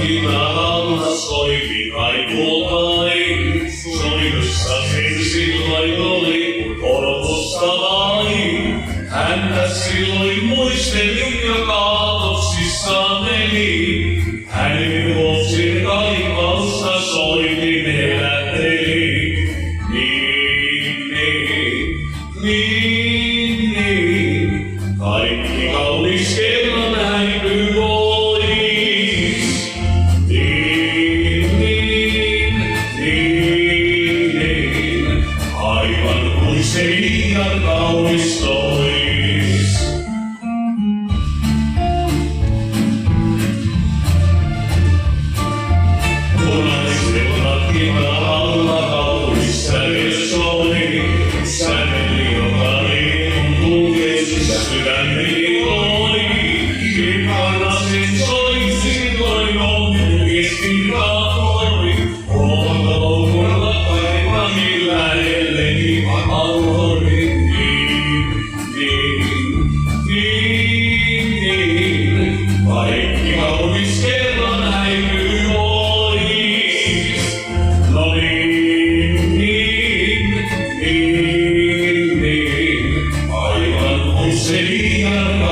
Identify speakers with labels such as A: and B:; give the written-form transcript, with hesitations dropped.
A: kitarauna soitti kaikultain. Soitossa sen silloin oli odotusta vain. Häntä silloin muistelin ja kaatoksissaan eli. Hänen vuoksi kaipausta soitin herätteli. Niin, kaikki kaunis kerran häipyy pois. Niin, aivan kuin se liian kaunis tois. Punaiselta kitaralla kaunis sävel soi. Säveli, joka liekun kulkeessa sydämeni oli. Kikana sen soi, silloin on viestin kaatoi. Ruokaloukkulla kaivani lähelleni alhori. Niin, kaikki kaunis kerran häipyy pois. No niin, aivan kuin se liian